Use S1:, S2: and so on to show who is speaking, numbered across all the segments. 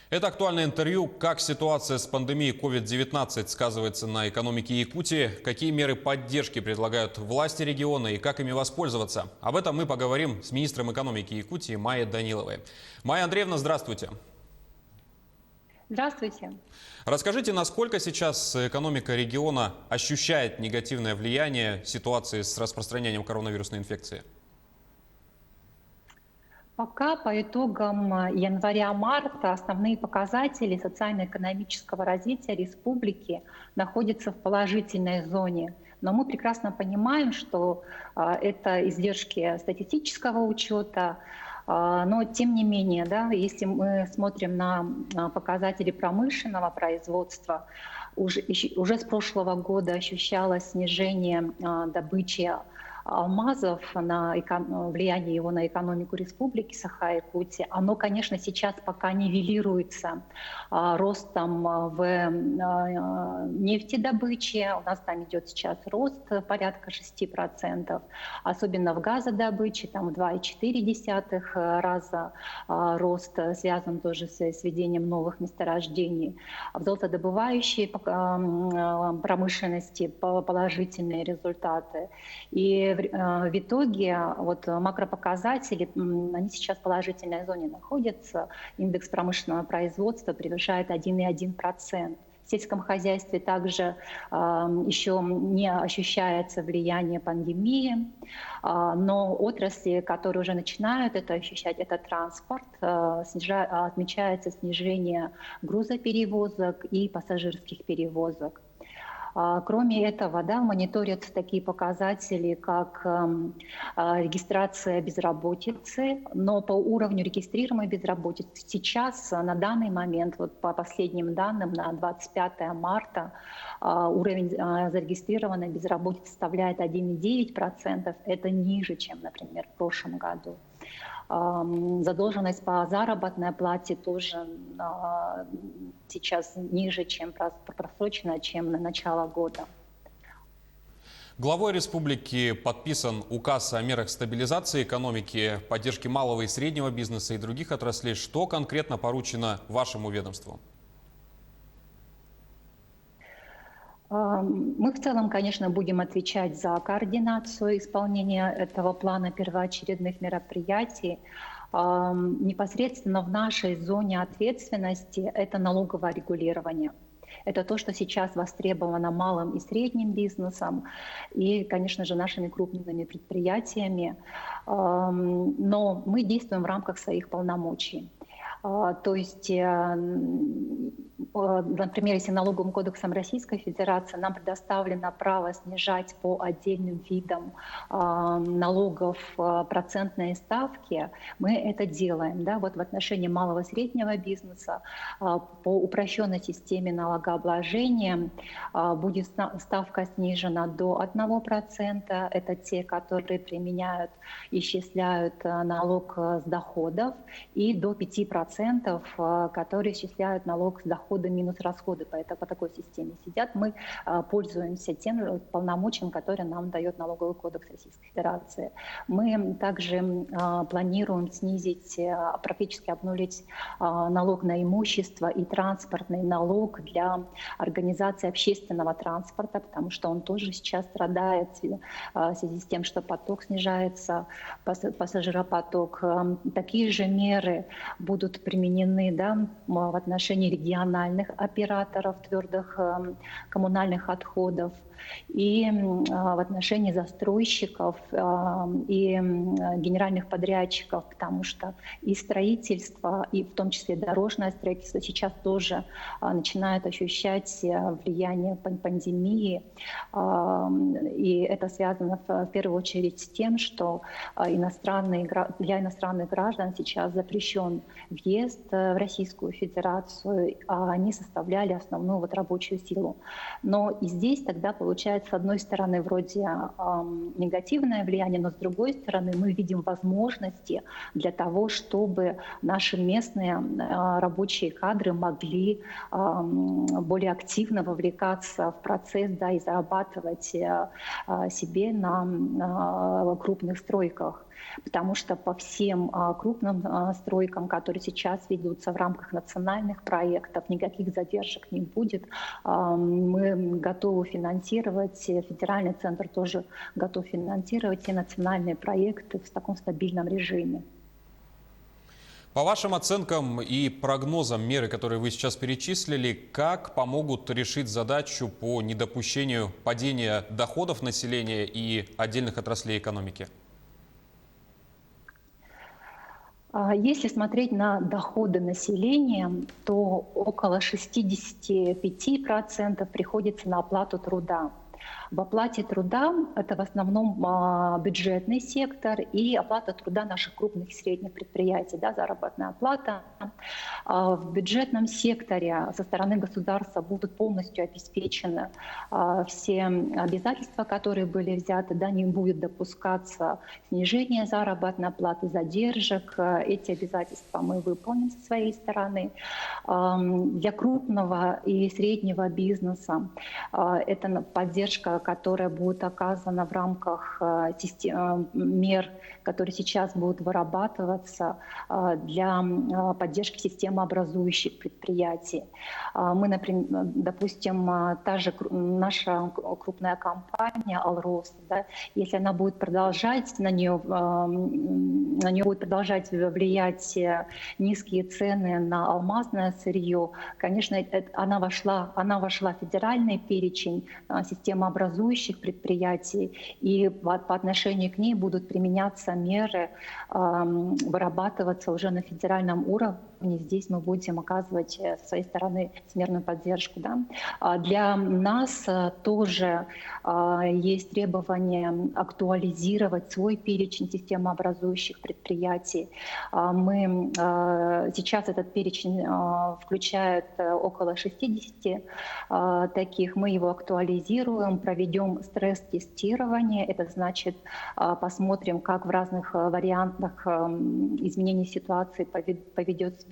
S1: Это актуальное интервью. Как ситуация с пандемией COVID-19 сказывается на экономике Якутии, какие меры поддержки предлагают власти региона и как ими воспользоваться. Об этом мы поговорим с министром экономики Якутии Майей Даниловой. Майя Андреевна, здравствуйте.
S2: Здравствуйте.
S1: Расскажите, насколько сейчас экономика региона ощущает негативное влияние ситуации с распространением коронавирусной инфекции?
S2: Пока по итогам января-марта основные показатели социально-экономического развития республики находятся в положительной зоне. Но мы прекрасно понимаем, что это издержки статистического учета. Но тем не менее, да, если мы смотрим на показатели промышленного производства, уже с прошлого года ощущалось снижение добычи алмазов, влияние его на экономику республики Саха-Якутия, оно, конечно, сейчас пока нивелируется ростом в нефтедобыче. У нас там идет сейчас рост порядка 6%, особенно в газодобыче, там в 2,4 раза рост связан тоже с введением новых месторождений. В золотодобывающей промышленности положительные результаты. И в итоге вот макропоказатели, они сейчас в положительной зоне находятся. Индекс промышленного производства превышает 1,1%. В сельском хозяйстве также еще не ощущается влияние пандемии, но отрасли, которые уже начинают это ощущать, это транспорт, отмечается снижение грузоперевозок и пассажирских перевозок. Кроме этого, да, мониторятся такие показатели, как регистрация безработицы, но по уровню регистрируемой безработицы сейчас, на данный момент, вот по последним данным, на 25 марта уровень зарегистрированной безработицы составляет 1,9%. Это ниже, чем, например, в прошлом году. Задолженность по заработной плате тоже сейчас ниже, чем просроченная, чем на начало года.
S1: Главой республики подписан указ о мерах стабилизации экономики, поддержки малого и среднего бизнеса и других отраслей. Что конкретно поручено вашему ведомству?
S2: Мы в целом, конечно, будем отвечать за координацию исполнения этого плана первоочередных мероприятий. Непосредственно в нашей зоне ответственности это налоговое регулирование. Это то, что сейчас востребовано малым и средним бизнесом и, конечно же, нашими крупными предприятиями. Но мы действуем в рамках своих полномочий. То есть, например, если налоговым кодексом Российской Федерации нам предоставлено право снижать по отдельным видам налогов процентные ставки, мы это делаем. Да? Вот в отношении малого и среднего бизнеса по упрощенной системе налогообложения будет ставка снижена до 1%. Это те, которые применяют, исчисляют налог с доходов, и до 5%. Которые исчисляют налог с дохода минус расходы. По такой системе сидят. Мы пользуемся тем полномочиям, которые нам дает налоговый кодекс Российской Федерации. Мы также планируем снизить, практически обнулить налог на имущество и транспортный налог для организации общественного транспорта, потому что он тоже сейчас страдает в связи с тем, что поток снижается, пассажиропоток. Такие же меры будут применены, да, в отношении региональных операторов твердых коммунальных отходов и в отношении застройщиков и генеральных подрядчиков, потому что и строительство, и в том числе дорожное строительство сейчас тоже начинает ощущать влияние пандемии. И это связано в первую очередь с тем, что для иностранных граждан сейчас запрещен въезд в Российскую Федерацию, а они составляли основную вот рабочую силу. Но и здесь тогда получается, с одной стороны, вроде негативное влияние, но с другой стороны мы видим возможности для того, чтобы наши местные рабочие кадры могли более активно вовлекаться в процесс, да, и зарабатывать себе на крупных стройках. потому что по всем крупным стройкам, которые сейчас ведутся в рамках национальных проектов, никаких задержек не будет. Мы готовы финансировать, федеральный центр тоже готов финансировать все национальные проекты в таком стабильном режиме.
S1: По вашим оценкам и прогнозам, меры, которые вы сейчас перечислили, как помогут решить задачу по недопущению падения доходов населения и отдельных отраслей экономики?
S2: Если смотреть на доходы населения, то около 65% приходится на оплату труда. В оплате труда это в основном бюджетный сектор и оплата труда наших крупных и средних предприятий, да, заработная плата. В бюджетном секторе со стороны государства будут полностью обеспечены все обязательства, которые были взяты, да, не будет допускаться снижение заработной платы, задержек. Эти обязательства мы выполним со своей стороны. Для крупного и среднего бизнеса это поддержка, которая будет оказана в рамках мер, которые сейчас будут вырабатываться для поддержки системообразующих предприятий. Мы, например, допустим, та же наша крупная компания «Алрос», да, если она будет продолжать, на нее будет продолжать влиять низкие цены на алмазное сырье, конечно, она вошла в федеральный перечень системообразующих предприятий, и по отношению к ней будут применяться меры, вырабатываться уже на федеральном уровне. Здесь мы будем оказывать со своей стороны всемирную поддержку. Да? Для нас тоже есть требование актуализировать свой перечень системообразующих предприятий. Сейчас этот перечень включает около 60 таких. Мы его актуализируем, проведем стресс-тестирование. Это значит, посмотрим, как в разных вариантах изменения ситуации поведет себя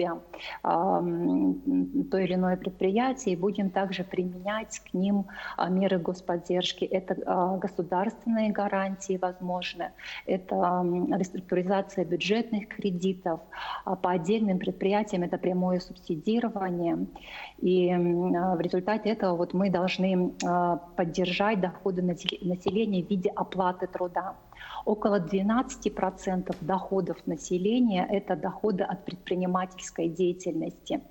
S2: то или иное предприятие, и будем также применять к ним меры господдержки. Это государственные гарантии возможны, это реструктуризация бюджетных кредитов, по отдельным предприятиям это прямое субсидирование. И в результате этого вот мы должны поддержать доходы населения в виде оплаты труда. Около 12% доходов населения – это доходы от предпринимательской деятельности.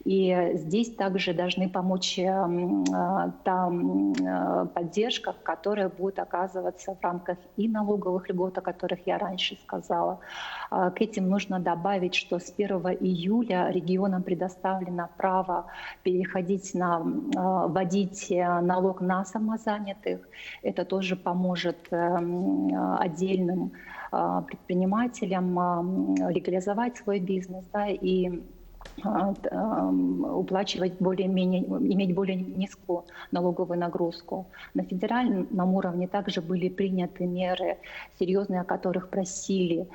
S2: И здесь также должны помочь та поддержка, которая будет оказываться в рамках и налоговых льгот, о которых я раньше сказала. К этим нужно добавить, что с 1 июля регионам предоставлено право переходить вводить налог на самозанятых. Это тоже поможет отдельным предпринимателям легализовать свой бизнес, да, и уплачивать иметь более низкую налоговую нагрузку. На федеральном уровне также были приняты меры, серьезные, о которых просили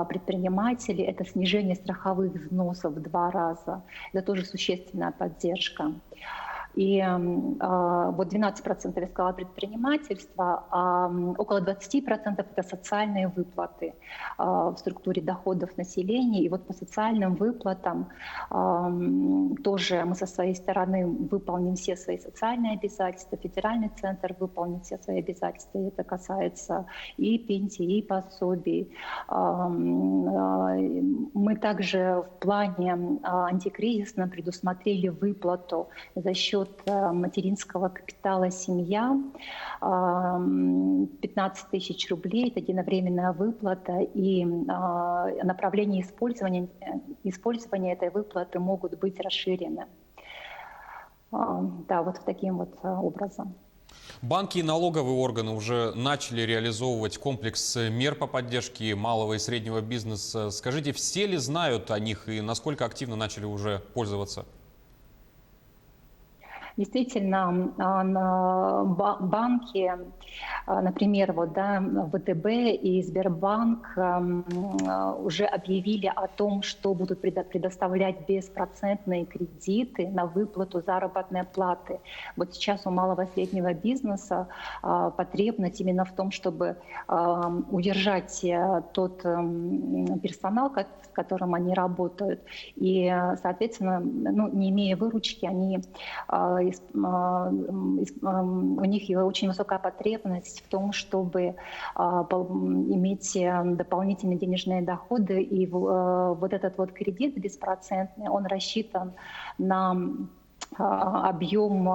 S2: предприниматели. Это снижение страховых взносов в 2 раза. Это тоже существенная поддержка. И вот 12% я сказала предпринимательство, а около 20% это социальные выплаты в структуре доходов населения. И вот по социальным выплатам тоже мы со своей стороны выполним все свои социальные обязательства, федеральный центр выполнит все свои обязательства. Это касается и пенсий, и пособий. Мы также в плане антикризисном предусмотрели выплату за счет материнского капитала семья 15 тысяч рублей. Это единовременная выплата, и направления использования этой выплаты могут быть расширены. Да, вот таким вот образом.
S1: Банки и налоговые органы уже начали реализовывать комплекс мер по поддержке малого и среднего бизнеса. Скажите, все ли знают о них и насколько активно начали уже пользоваться?
S2: Действительно, банки, например, вот, да, ВТБ и Сбербанк уже объявили о том, что будут предоставлять беспроцентные кредиты на выплату заработной платы. Вот сейчас у малого и среднего бизнеса потребность именно в том, чтобы удержать тот персонал, с которым они работают. И, соответственно, ну, не имея выручки, они, у них очень высокая потребность в том, чтобы иметь дополнительные денежные доходы. И вот этот вот кредит беспроцентный, он рассчитан на объем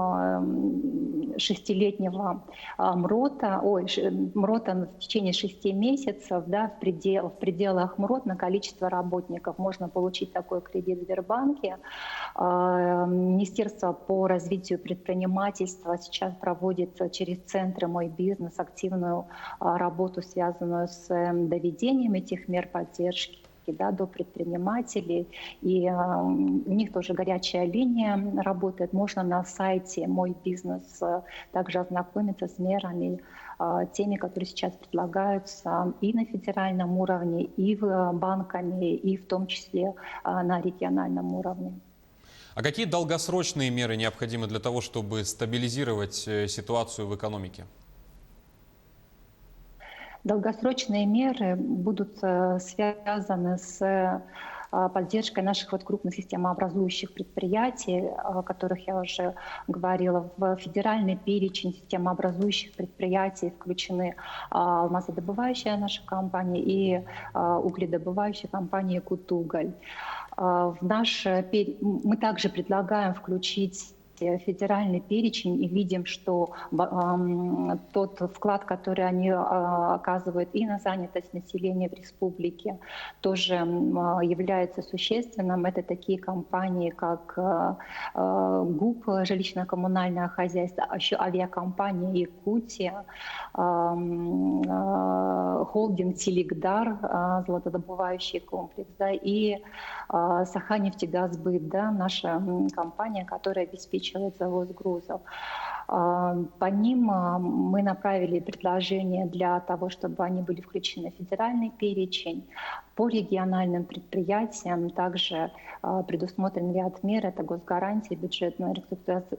S2: шестилетнего МРОТа в течение 6 месяцев, да, в пределах МРОТ на количество работников. Можно получить такой кредит в Сбербанке. Министерство по развитию предпринимательства сейчас проводит через центры «Мой бизнес» активную работу, связанную с доведением этих мер поддержки, да, до предпринимателей. И у них тоже горячая линия работает. Можно на сайте «Мой бизнес» также ознакомиться с мерами, теми, которые сейчас предлагаются и на федеральном уровне, и банками, и в том числе на региональном уровне.
S1: А какие долгосрочные меры необходимы для того, чтобы стабилизировать ситуацию в экономике?
S2: Долгосрочные меры будут связаны с поддержкой наших вот крупных системообразующих предприятий, о которых я уже говорила. В федеральный перечень системообразующих предприятий включены алмазодобывающая наша компания и угледобывающая компания «Кутуголь». Мы также предлагаем включить федеральный перечень и видим, что тот вклад, который они оказывают и на занятость населения в республике, тоже является существенным. Это такие компании, как ГУП, жилищно-коммунальное хозяйство, а еще авиакомпания «Якутия», холдинг «Телегдар», золотодобывающий комплекс, да, и Саханефтегазбыт, да, наша компания, которая обеспечивает завоз грузов. По ним мы направили предложение для того, чтобы они были включены в федеральный перечень. По региональным предприятиям также предусмотрен ряд мер. Это госгарантии, бюджетная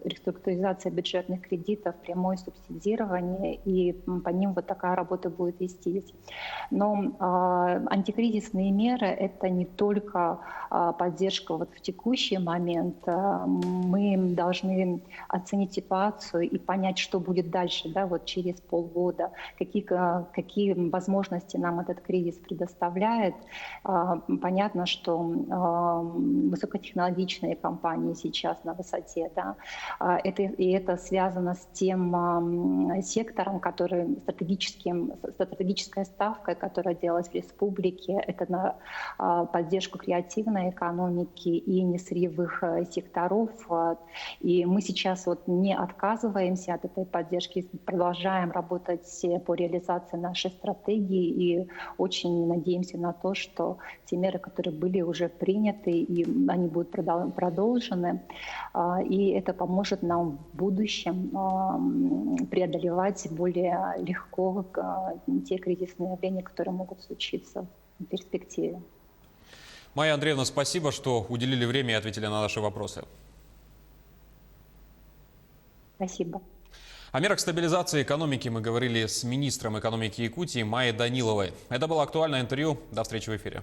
S2: реструктуризация бюджетных кредитов, прямое субсидирование. И по ним вот такая работа будет вестись. Но антикризисные меры — это не только поддержка вот в текущий момент. Мы должны оценить ситуацию и понять, что будет дальше, да, вот через полгода, какие возможности нам этот кризис предоставляет. Понятно, что высокотехнологичные компании сейчас на высоте, да, это связано с тем сектором, который стратегической ставкой, которая делалась в республике, это на поддержку креативной экономики и несырьевых секторов. И мы сейчас вот не отказываемся от этой поддержки, продолжаем работать по реализации нашей стратегии и очень надеемся на то, что те меры, которые были уже приняты, и они будут продолжены, и это поможет нам в будущем преодолевать более легко те кризисные явления, которые могут случиться в перспективе.
S1: Майя Андреевна, спасибо, что уделили время и ответили на наши вопросы.
S2: Спасибо.
S1: О мерах стабилизации экономики мы говорили с министром экономики Якутии Майей Даниловой. Это было актуальное интервью. До встречи в эфире.